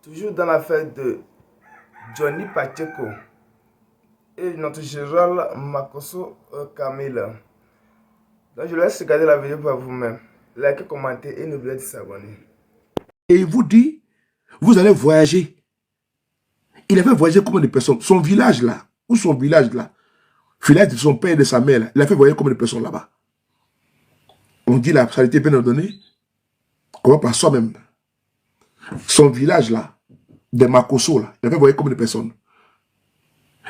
Toujours dans l'affaire de Johnny Pacheco et notre général Makoso Kamila. Donc je laisse regarder la vidéo par vous-même. Likez, commentez et n'oubliez pas de s'abonner. Et il vous dit, vous allez voyager. Il avait voyagé combien de personnes? Son village là, ou son village là, village de son père et de sa mère là, il a fait voyager combien de personnes là-bas? On dit la charité bien ordonnée, on va par soi-même. Son village là, de Makoso là, il a fait voyager combien de personnes?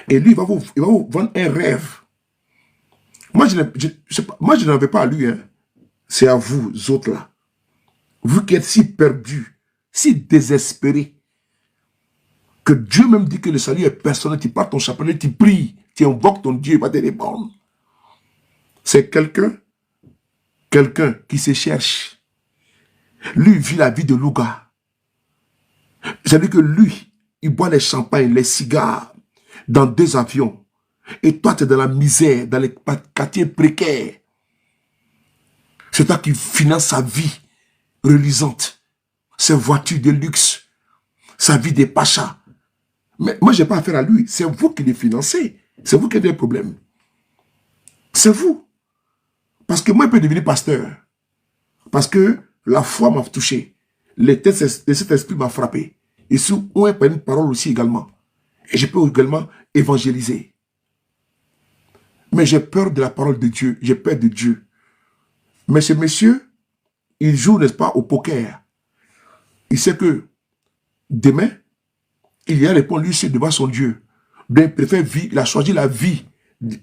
Et lui, il va vous vendre un rêve. Moi, je n'en veux pas à lui, hein. C'est à vous, autres là. Vous qui êtes si perdus, si désespérés, que Dieu même dit que le salut est personnel, tu pars ton chapelet, tu pries, tu invoques ton Dieu, il va te répondre. C'est quelqu'un qui se cherche. Lui vit la vie de Louga. C'est-à-dire que lui, il boit les champagnes, les cigares, dans 2 avions. Et toi, tu es dans la misère, dans les quartiers précaires. C'est toi qui finance sa vie reluisante, ses voitures de luxe, sa vie des pachas. Mais moi, je n'ai pas affaire à lui. C'est vous qui les financez. C'est vous qui avez des problèmes. C'est vous. Parce que moi, je peux devenir pasteur. Parce que la foi m'a touché. Les textes de cet esprit m'a frappé. Et sous on peut une parole aussi également. Et je peux également évangéliser. Mais j'ai peur de la parole de Dieu. J'ai peur de Dieu. Mais ce monsieur, il joue, n'est-ce pas, au poker. Il sait que demain, il y a répondu lui devant son Dieu. Donc, il préfère vivre, il a choisi la vie,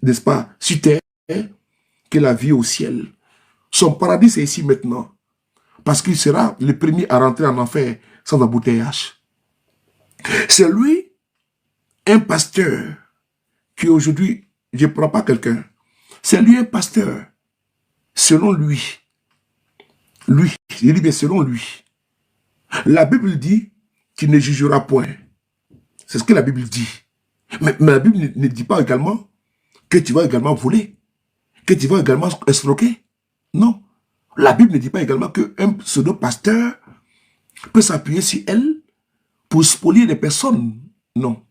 n'est-ce pas, sur terre, que la vie au ciel. Son paradis, c'est ici maintenant. Parce qu'il sera le premier à rentrer en enfer sans embouteillage. C'est lui, un pasteur, qui aujourd'hui, je ne prends pas quelqu'un. C'est lui un pasteur. Selon lui. Lui, je dis bien selon lui. La Bible dit qu'il ne jugera point. C'est ce que la Bible dit. Mais la Bible ne dit pas également que tu vas également voler, que tu vas également escroquer. Non. La Bible ne dit pas également qu'un pseudo-pasteur peut s'appuyer sur elle pour spolier les personnes. Non.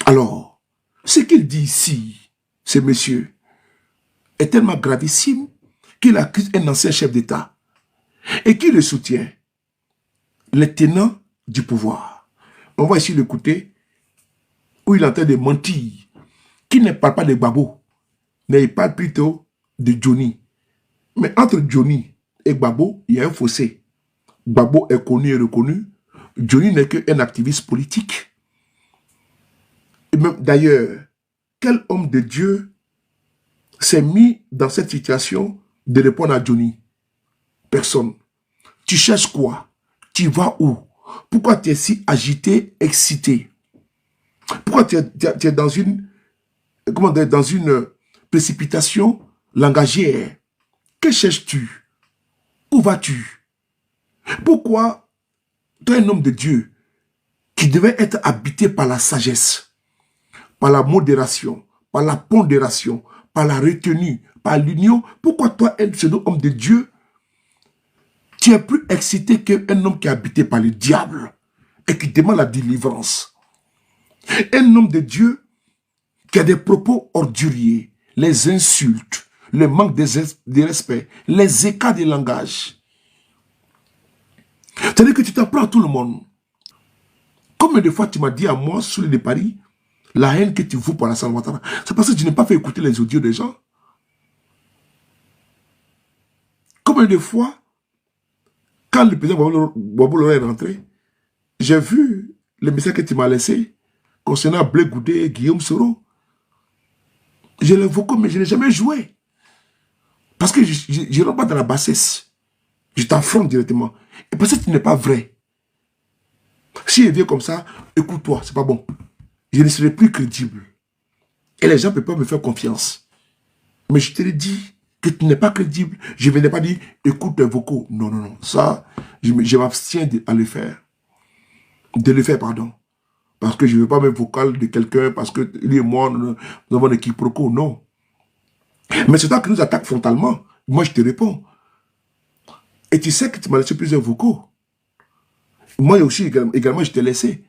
Alors, ce qu'il dit ici, ce monsieur, est tellement gravissime qu'il accuse un ancien chef d'État et qui le soutient, les tenants du pouvoir. On va ici l'écouter où il est en train de mentir, qui ne parle pas de Gbagbo, mais il parle plutôt de Johnny. Mais entre Johnny et Gbagbo, il y a un fossé. Gbagbo est connu et reconnu. Johnny n'est qu'un activiste politique. Et même d'ailleurs, quel homme de Dieu s'est mis dans cette situation de répondre à Johnny? Personne. Tu cherches quoi? Tu vas où? Pourquoi tu es si agité, excité? Pourquoi tu es dans une, comment dire, dans une précipitation langagière? Que cherches-tu? Où vas-tu? Pourquoi tu es un homme de Dieu qui devait être habité par la sagesse, par la modération, par la pondération, par la retenue, par l'union? Pourquoi toi, un pseudo-homme de Dieu, tu es plus excité qu'un homme qui est habité par le diable et qui demande la délivrance? Un homme de Dieu qui a des propos orduriers, les insultes, le manque de respect, les écarts de langage. C'est-à-dire que tu t'en prends à tout le monde. Combien de fois tu m'as dit à moi, sur l'île de Paris, la haine que tu voues pour la Ouattara? C'est parce que tu n'as pas fait écouter les audios des gens. Combien de fois, quand le président Bobo est rentré, j'ai vu le message que tu m'as laissé concernant Blé Goudé et Guillaume Soro. Je l'évoque, mais je n'ai jamais joué. Parce que je ne rentre pas dans la bassesse. Je t'affronte directement. Et parce que tu n'es pas vrai. Si je viens comme ça, écoute-toi, c'est pas bon. Je ne serai plus crédible. Et les gens ne peuvent pas me faire confiance. Mais je te l'ai dit que tu n'es pas crédible. Je ne venais pas dire, écoute les vocaux. Non, non, non. Ça, je m'abstiens à le faire. De le faire, pardon. Parce que je ne veux pas mettre vocal de quelqu'un, parce que lui et moi, nous avons un quiproquo. Non. Mais c'est toi qui nous attaques frontalement. Moi, je te réponds. Et tu sais que tu m'as laissé plusieurs vocaux. Moi aussi, également, je t'ai laissé.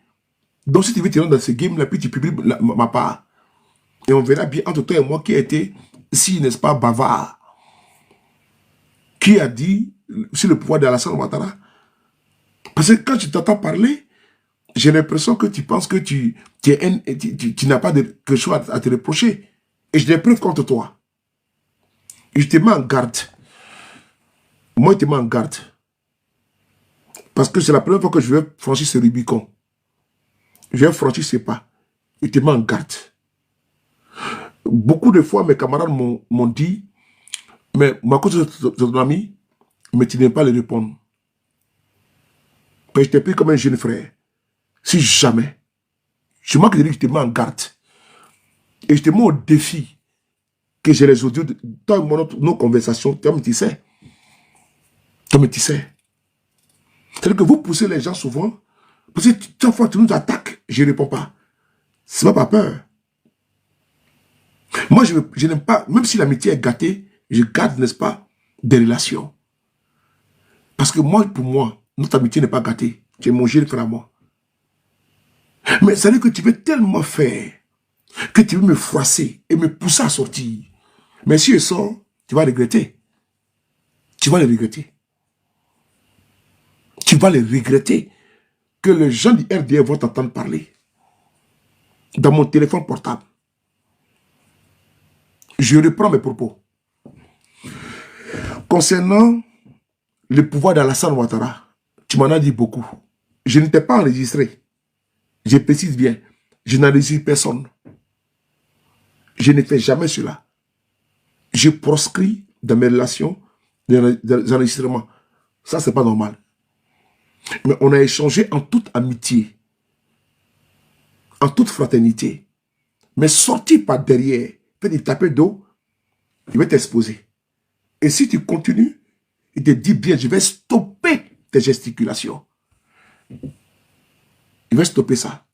Donc, si tu veux te rendre dans ce game-là, puis tu publies ma part. Et on verra bien entre toi et moi qui a été, si, n'est-ce pas, bavard. Qui a dit, sur le pouvoir d'Alassane Ouattara. Parce que quand tu t'entends parler, j'ai l'impression que tu penses que tu n'as pas quelque chose à te reprocher. Et j'ai des preuves contre toi. Et je te mets en garde. Moi, je te mets en garde. Parce que c'est la première fois que je vais franchir ce Rubicon. Je vais franchir ce pas. Je te mets en garde. Beaucoup de fois, mes camarades m'ont dit, mais ma cause de ton ami, mais tu n'aimes pas le répondre. Mais je t'ai pris comme un jeune frère. Si jamais, je manque de dire que je te mets en garde. Et je te mets au défi que j'ai les audios dans nos conversations, comme tu sais. Comme tu sais. C'est-à-dire que vous poussez les gens souvent, parce que chaque fois que tu nous attaques, je ne réponds pas. C'est pas par peur. Moi, je n'aime pas, même si l'amitié est gâtée, je garde, n'est-ce pas, des relations. Parce que moi, pour moi, notre amitié n'est pas gâtée. Tu es mon jeune frère à moi. Mais ça veut dire que tu veux tellement faire que tu veux me froisser et me pousser à sortir. Mais si je sors, tu vas regretter. Tu vas le regretter. Tu vas le regretter que les gens du RDR vont t'entendre parler. Dans mon téléphone portable. Je reprends mes propos. Concernant le pouvoir d'Alassane Ouattara, tu m'en as dit beaucoup. Je n'étais pas enregistré. Je précise bien, je n'enregistre personne. Je ne fais jamais cela. Je proscris dans mes relations des enregistrements. Ça, c'est pas normal. Mais on a échangé en toute amitié, en toute fraternité. Mais sortir par derrière, faire des tapés d'eau, il va t'exposer. Et si tu continues, il te dit bien, je vais stopper tes gesticulations. Il va stopper ça.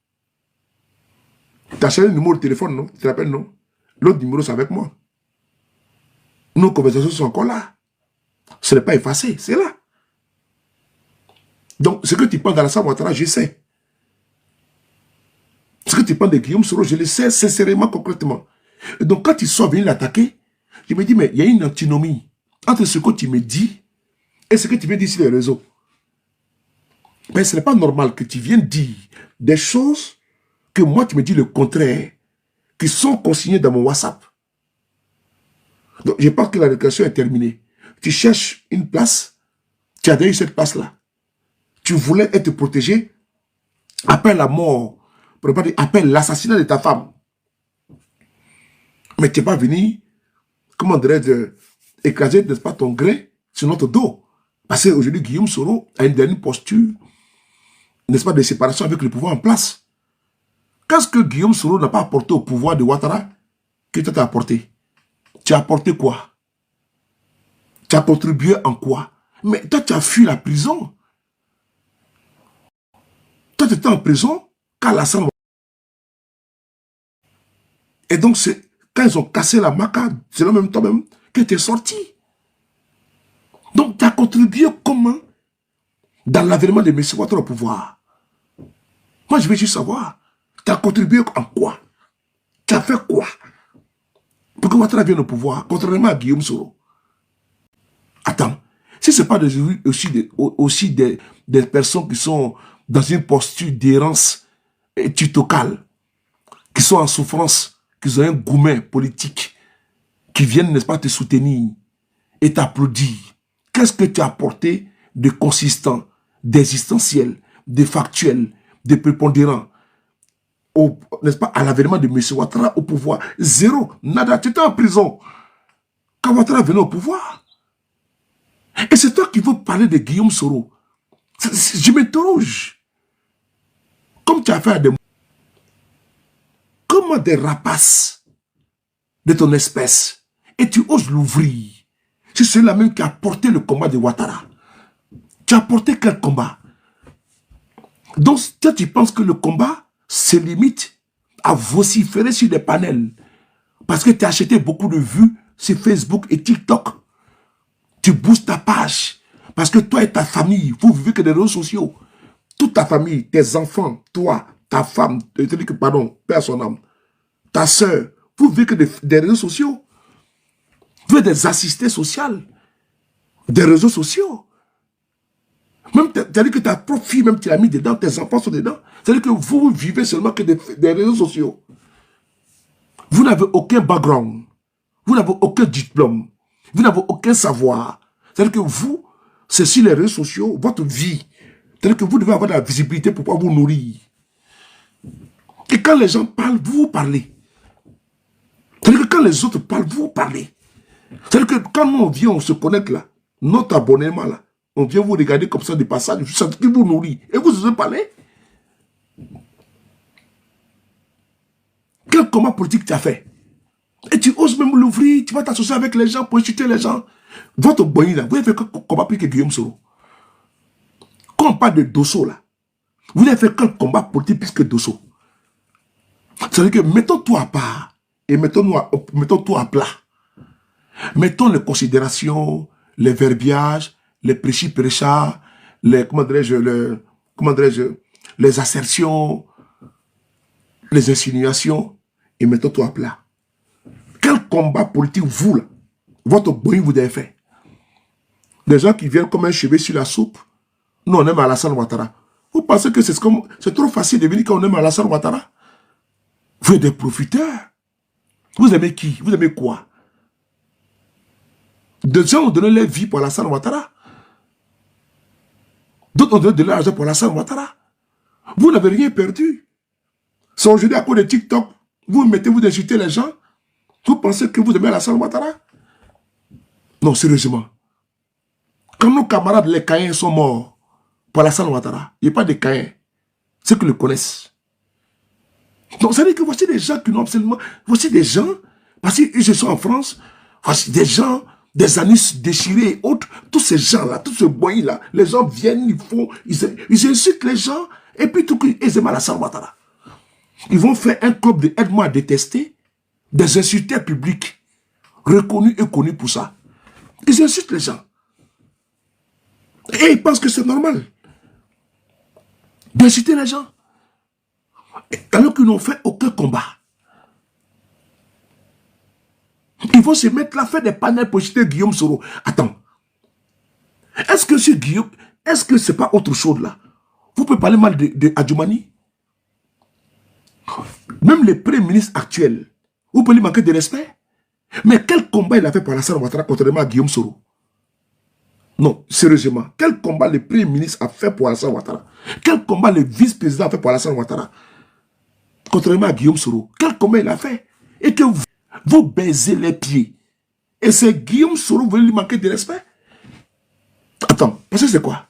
Tu as changé le numéro de téléphone, non? Tu te rappelles, non? L'autre numéro, c'est avec moi. Nos conversations sont encore là. Ce n'est pas effacé, c'est là. Donc, ce que tu penses d'Alassane Ouattara, je sais. Ce que tu penses de Guillaume Soro, je le sais sincèrement, concrètement. Et donc, quand ils sont venus l'attaquer, je me dis, mais il y a une antinomie entre ce que tu me dis et ce que tu viens dire sur les réseaux. Mais ce n'est pas normal que tu viennes dire des choses que moi, tu me dis le contraire, qui sont consignées dans mon WhatsApp. Donc, je pense que la récréation est terminée. Tu cherches une place, tu as déjà eu cette place-là. Tu voulais être protégé après la mort, après l'assassinat de ta femme. Mais tu n'es pas venu, comment dirais-je, écraser, n'est-ce pas, ton grain sur notre dos. Parce qu'aujourd'hui, Guillaume Soro a une dernière posture, n'est-ce pas, de séparation avec le pouvoir en place. Qu'est-ce que Guillaume Soro n'a pas apporté au pouvoir de Ouattara que tu as apporté? Tu as apporté quoi? Tu as contribué en quoi? Mais toi, tu as fui la prison. Toi, tu étais en prison quand Alassane. Et donc, quand ils ont cassé la maca, c'est le même temps même que tu es sorti. Donc, tu as contribué comment dans l'avènement de M. Ouattara au pouvoir? Moi, je veux juste savoir. Tu as contribué en quoi? Tu as fait quoi pour que Ouattara vienne au pouvoir, contrairement à Guillaume Soro? Attends, si ce n'est pas aussi des personnes qui sont dans une posture d'errance tutocale, qui sont en souffrance, qui ont un gourmet politique, qui viennent, n'est-ce pas, te soutenir et t'applaudir, qu'est-ce que tu as apporté de consistant, d'existentiel, de factuel, de prépondérant, n'est-ce pas, à l'avènement de M. Ouattara au pouvoir? Zéro, nada, tu étais en prison quand Ouattara venait au pouvoir. Et c'est toi qui veux parler de Guillaume Soro. Je m'interroge. Comme tu as fait à des... Comment des rapaces de ton espèce, et tu oses l'ouvrir? C'est celui-là même qui a porté le combat de Ouattara. Tu as porté quel combat? Donc, toi, tu penses que le combat se limite à vociférer sur des panels parce que tu as acheté beaucoup de vues sur Facebook et TikTok. Tu boostes ta page parce que toi et ta famille, vous vivez que des réseaux sociaux. toute ta famille, tes enfants, toi, ta femme, pardon, père son âme, ta soeur, vous vivez que des réseaux sociaux. Vous êtes des assistés sociaux, des réseaux sociaux. Même, c'est-à-dire que ta propre fille, même tu l'as mis dedans, tes enfants sont dedans. C'est-à-dire que vous vivez seulement que des réseaux sociaux. Vous n'avez aucun background. Vous n'avez aucun diplôme. Vous n'avez aucun savoir. C'est-à-dire que vous, c'est sur les réseaux sociaux, votre vie. C'est-à-dire que vous devez avoir de la visibilité pour pouvoir vous nourrir. Et quand les gens parlent, vous parlez. C'est-à-dire que quand les autres parlent, vous parlez. C'est-à-dire que quand nous on vient, on se connecte là, notre abonnement là, on vient vous regarder comme ça de passage, ça vous nourrit. Et vous osez parler. Quel combat politique tu as fait? Et tu oses même l'ouvrir, tu vas t'associer avec les gens pour insulter les gens. Votre boy là, vous avez fait quel combat plus que Guillaume Soro? Quand on parle de Dosso là, vous avez fait quel combat politique plus que Dosso? C'est-à-dire que mettons tout à part et mettons tout à plat. Mettons les considérations, les verbiages, les prêchis-prêchats, les, les assertions, les insinuations, et mettons tout à plat. Quel combat politique vous, là, votre boy vous avez fait? Des gens qui viennent comme un cheveu sur la soupe, nous on aime Alassane Ouattara. Vous pensez que c'est trop facile de venir quand on aime Alassane Ouattara? Vous êtes des profiteurs. Vous aimez qui? Vous aimez quoi? Des gens ont donné leur vie pour Alassane Ouattara. D'autres ont donné de l'argent pour Alassane Ouattara. Vous n'avez rien perdu. C'est aujourd'hui à cause de TikTok. Vous mettez-vous d'insulter les gens. Vous pensez que vous aimez Alassane Ouattara? Non, sérieusement. Quand nos camarades, les Caïens, sont morts pour Alassane Ouattara, il n'y a pas de Caïens. Ceux qui le connaissent. Donc, ça veut dire que voici des gens qui n'ont absolument... Voici des gens, parce qu'ils sont en France, voici des gens... des anus déchirés et autres, tous ces gens-là, tous ces boys-là, les gens viennent, ils insultent les gens, et puis tout ils aiment Alassane Ouattara. Ils vont faire un club de aide-moi à détester, des insulteurs publics, reconnus et connus pour ça. Ils insultent les gens. Et ils pensent que c'est normal d'insulter les gens. Alors qu'ils n'ont fait aucun combat. Ils vont se mettre là, faire des panels pour citer Guillaume Soro. Attends. Est-ce que c'est Guillaume, est-ce que c'est pas autre chose là? Vous pouvez parler mal de Adjoumani? Même le premier ministre actuel, vous pouvez lui manquer de respect? Mais quel combat il a fait pour Alassane Ouattara contrairement à Guillaume Soro? Non, sérieusement. Quel combat le premier ministre a fait pour Alassane Ouattara? Quel combat le vice-président a fait pour Alassane Ouattara? Contrairement à Guillaume Soro. Quel combat il a fait? Et que vous baisez les pieds. Et c'est Guillaume Soro, vous voulez lui manquer de respect? Attends, parce que c'est quoi?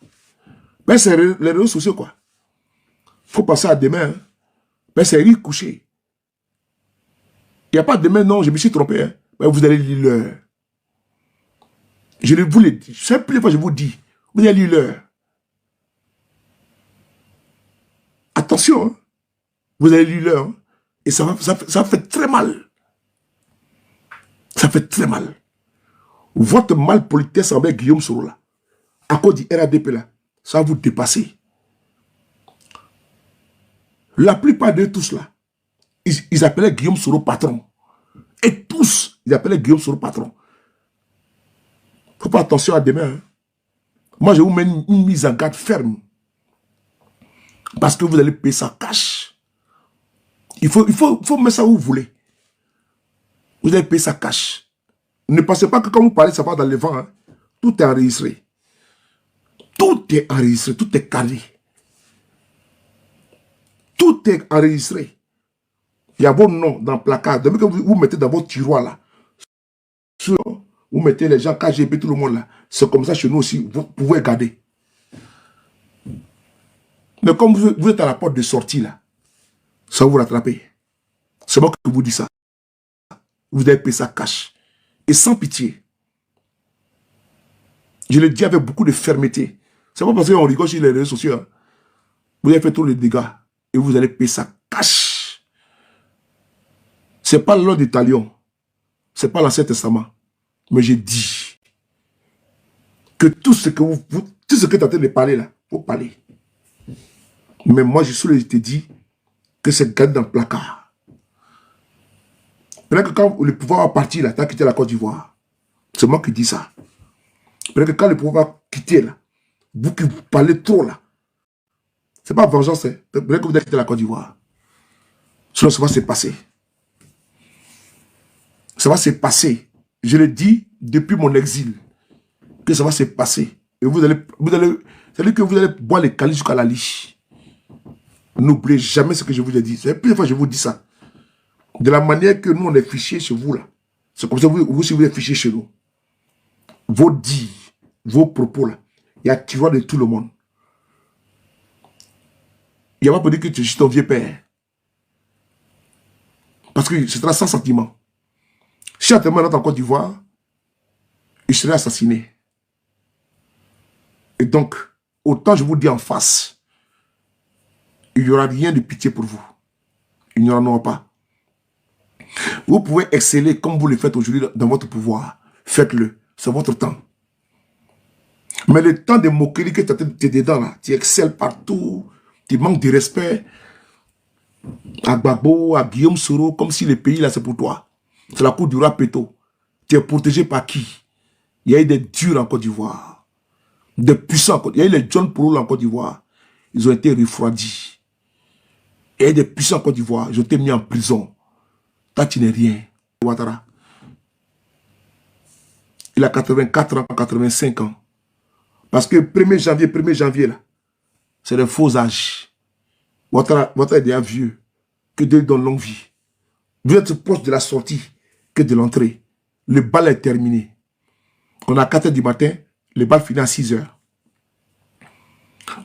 Ben c'est les réseaux sociaux quoi. Faut passer à demain. Hein? Ben c'est rire couché. Il n'y a pas demain, non, je me suis trompé. Hein? Ben vous allez lire l'heure. Je vous l'ai dit. C'est la première fois que je vous dis. Vous allez lire l'heure. Attention. Hein? Vous allez lire l'heure. Hein? Et ça fait très mal. Ça fait très mal. Votre malpolitesse envers Guillaume Soro là, à cause du RADP là, ça va vous dépasser. La plupart de tous là, ils appelaient Guillaume Soro patron. Et tous, ils appelaient Guillaume Soro patron. Faut pas attention à demain. Hein. Moi, je vous mets une mise en garde ferme. Parce que vous allez payer ça cash. Il faut mettre ça où vous voulez. Vous allez payer ça cash. Ne pensez pas que quand vous parlez, ça va dans le vent. Hein. Tout est enregistré. Tout est enregistré. Tout est calé. Tout est enregistré. Il y a vos noms dans le placard. Depuis que vous mettez dans votre tiroir là, vous mettez les gens KGB, tout le monde là. C'est comme ça chez nous aussi. Vous pouvez garder. Mais comme vous êtes à la porte de sortie là, ça va vous rattraper. C'est moi qui vous dis ça. Vous avez payé ça cash. Et sans pitié. Je le dis avec beaucoup de fermeté. C'est pas parce qu'on rigole sur les réseaux sociaux. Hein. Vous avez fait tous les dégâts. Et vous allez payer ça cash. C'est pas l'ordre du talion. C'est pas l'Ancien Testament. Mais j'ai dit que tout ce que tu es en train de parler là, vous parlez. Mais moi, je te dis que c'est gardé dans le placard. Peut-être que quand le pouvoir va partir, là, tu as quitté la Côte d'Ivoire. C'est moi qui dis ça. Peut-être que quand le pouvoir va quitter, là, vous qui parlez trop, là, c'est pas vengeance, hein. Peut-être que vous avez quitté la Côte d'Ivoire. Sinon, ça va se passer. Ça va se passer. Je le dis depuis mon exil, que ça va se passer. Et c'est-à-dire que vous allez boire les calices jusqu'à la liche. N'oubliez jamais ce que je vous ai dit. C'est la première fois que je vous dis ça. De la manière que nous, on est fichés chez vous, là. C'est comme ça que vous aussi, vous êtes fichés chez nous. Vos dits, vos propos, là, il y a tiroir de tout le monde. Il n'y a pas pour dire que tu es ton vieux père. Parce que ce sera sans sentiment. Si actuellement, dans en Côte d'Ivoire, il serait assassiné. Et donc, autant je vous dis en face, il n'y aura rien de pitié pour vous. Il n'y en aura pas. Vous pouvez exceller comme vous le faites aujourd'hui dans votre pouvoir. Faites-le. C'est votre temps. Mais le temps de moquerie que tu es dedans, là, tu excelles partout, tu manques de respect à Gbagbo, à Guillaume Soro, comme si le pays là c'est pour toi. C'est la cour du roi Péto. Tu es protégé par qui? Il y a eu des durs en Côte d'Ivoire. Des puissants en Côte d'Ivoire. Il y a eu les John Polo en Côte d'Ivoire. Ils ont été refroidis. Il y a eu des puissants en Côte d'Ivoire. Ils ont été mis en prison. Toi, tu n'es rien. Ouattara. Il a 84 ans, 85 ans. Parce que 1er janvier, là, c'est le faux âge. Ouattara est déjà vieux. Que Dieu lui donne longue vie. Vous êtes proche de la sortie que de l'entrée. Le bal est terminé. On a 4 h du matin, le bal finit à 6 h.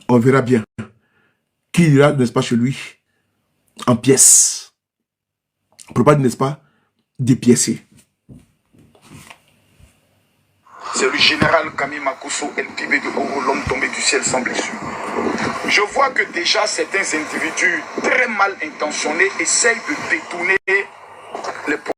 On verra bien qui ira, n'est-ce pas, chez lui, en pièces. On ne peut pas, n'est-ce pas, dépiécer. C'est le général Camille Makosso, El Pibé de Oro, l'homme tombé du ciel sans blessure. Je vois que déjà certains individus très mal intentionnés essayent de détourner